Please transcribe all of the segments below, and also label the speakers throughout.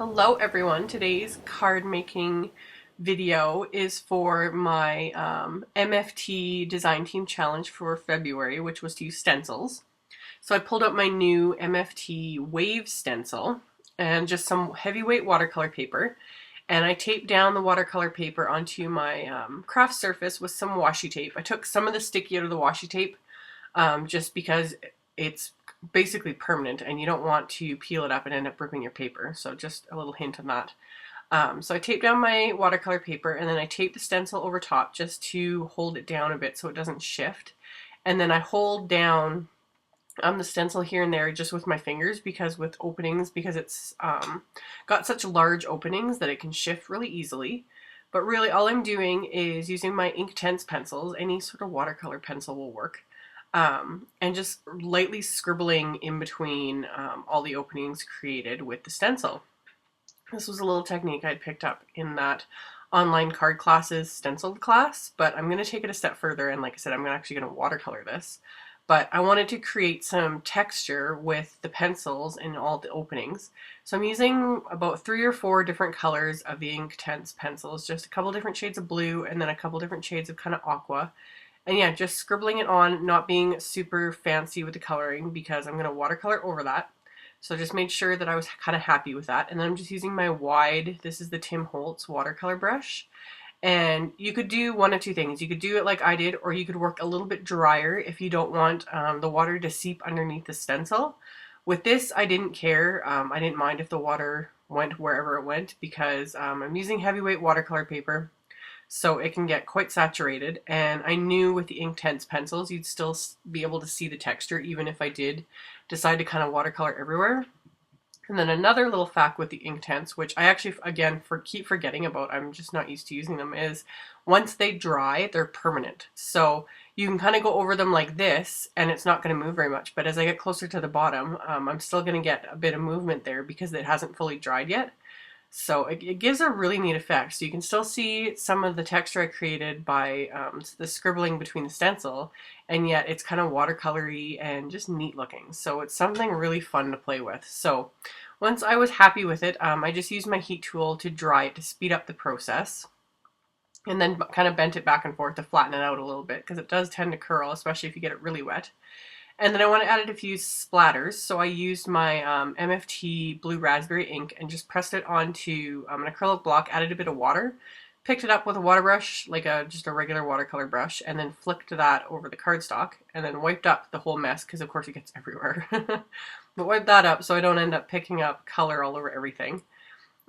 Speaker 1: Hello everyone. Today's card making video is for my MFT design team challenge for February, which was to use stencils. So I pulled out my new MFT wave stencil and just some heavyweight watercolor paper, and I taped down the watercolor paper onto my craft surface with some washi tape. I took some of the sticky out of the washi tape just because it's basically permanent and you don't want to peel it up and end up ripping your paper. So just a little hint on that. So I taped down my watercolor paper and then I taped the stencil over top just to hold it down a bit so it doesn't shift. And then I hold down the stencil here and there just with my fingers because with openings, because it's got such large openings that it can shift really easily. But really all I'm doing is using my Inktense pencils. Any sort of watercolor pencil will work. And just lightly scribbling in between all the openings created with the stencil. This was a little technique I'd picked up in that online card classes stenciled class, but I'm going to take it a step further, and like I said, I'm actually going to watercolor this. But I wanted to create some texture with the pencils in all the openings. So I'm using about 3 or 4 different colors of the Inktense pencils, just a couple different shades of blue and then a couple different shades of kind of aqua. And yeah, just scribbling it on, not being super fancy with the coloring because I'm going to watercolor over that. So I just made sure that I was kind of happy with that. And then I'm just using my wide, this is the Tim Holtz watercolor brush. And you could do one of two things. You could do it like I did, or you could work a little bit drier if you don't want the water to seep underneath the stencil. With this, I didn't care. I didn't mind if the water went wherever it went because I'm using heavyweight watercolor paper, so it can get quite saturated, and I knew with the Inktense pencils you'd still be able to see the texture even if I did decide to kind of watercolor everywhere. And then another little fact with the Inktense, which I actually again keep forgetting about, I'm just not used to using them, is once they dry, they're permanent. So you can kind of go over them like this and it's not going to move very much, but as I get closer to the bottom, I'm still going to get a bit of movement there because it hasn't fully dried yet. So it gives a really neat effect. So you can still see some of the texture I created by the scribbling between the stencil, and yet it's kind of watercolory and just neat looking. So it's something really fun to play with. So once I was happy with it, I just used my heat tool to dry it to speed up the process, and then kind of bent it back and forth to flatten it out a little bit because it does tend to curl, especially if you get it really wet. And then I want to add a few splatters, so I used my MFT blue raspberry ink and just pressed it onto an acrylic block, added a bit of water, picked it up with a water brush, like just a regular watercolor brush, and then flicked that over the cardstock, and then wiped up the whole mess, because of course it gets everywhere. But wiped that up so I don't end up picking up color all over everything.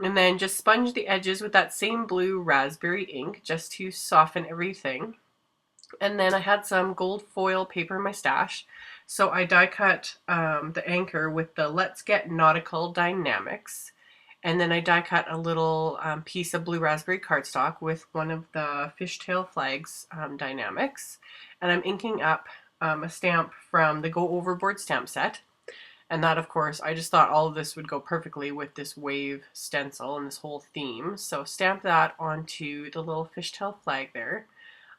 Speaker 1: And then just sponged the edges with that same blue raspberry ink, just to soften everything. And then I had some gold foil paper in my stash, so I die cut the anchor with the Let's Get Nautical Dynamics, and then I die cut a little piece of blue raspberry cardstock with one of the fishtail flags dynamics, and I'm inking up a stamp from the Go Overboard stamp set. And that, of course, I just thought all of this would go perfectly with this wave stencil and this whole theme, so stamp that onto the little fishtail flag there.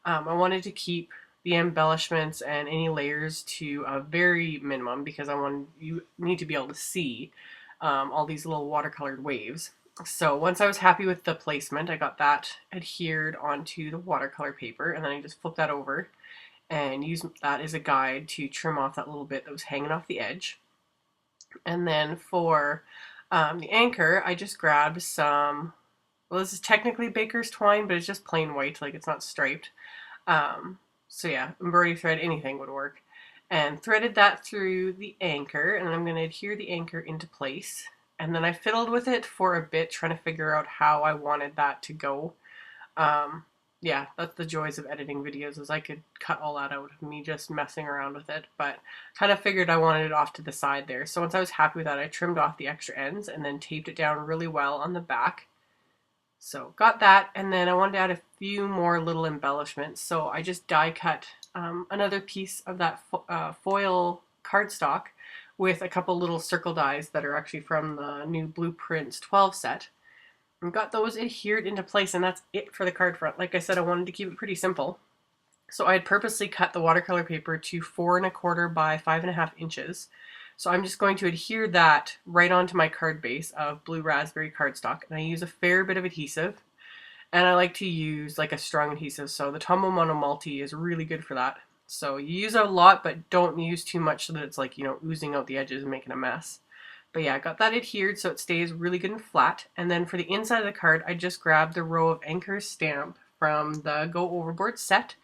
Speaker 1: I wanted to keep the embellishments and any layers to a very minimum because you need to be able to see all these little watercolored waves. So once I was happy with the placement, I got that adhered onto the watercolor paper, and then I just flipped that over and used that as a guide to trim off that little bit that was hanging off the edge. And then for the anchor, I just grabbed some, well, this is technically baker's twine, but it's just plain white, like it's not striped. So yeah, embroidery thread, anything would work. And threaded that through the anchor, and I'm going to adhere the anchor into place. And then I fiddled with it for a bit, trying to figure out how I wanted that to go. Yeah, that's the joys of editing videos, is I could cut all that out of me just messing around with it, but kind of figured I wanted it off to the side there. So once I was happy with that, I trimmed off the extra ends and then taped it down really well on the back. So got that, and then I wanted to add a few more little embellishments, so I just die cut another piece of that foil cardstock with a couple little circle dies that are actually from the new Blueprints 12 set. And got those adhered into place, and that's it for the card front. Like I said, I wanted to keep it pretty simple. So I had purposely cut the watercolor paper to 4 1/4 by 5 1/2 inches. So I'm just going to adhere that right onto my card base of blue raspberry cardstock, and I use a fair bit of adhesive. And I like to use like a strong adhesive, so the Tombow Mono Multi is really good for that. So you use a lot, but don't use too much so that it's like, oozing out the edges and making a mess. But yeah, I got that adhered so it stays really good and flat. And then for the inside of the card, I just grabbed the row of Anchor stamp from the Go Overboard set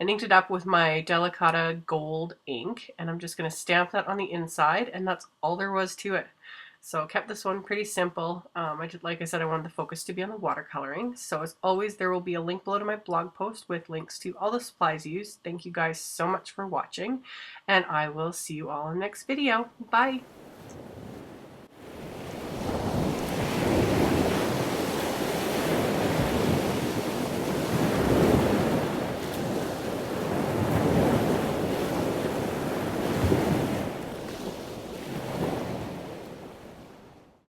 Speaker 1: and inked it up with my Delicata gold ink. And I'm just going to stamp that on the inside, and that's all there was to it. So I kept this one pretty simple. Like I said, I wanted the focus to be on the watercoloring. So as always, there will be a link below to my blog post with links to all the supplies used. Thank you guys so much for watching, and I will see you all in the next video. Bye!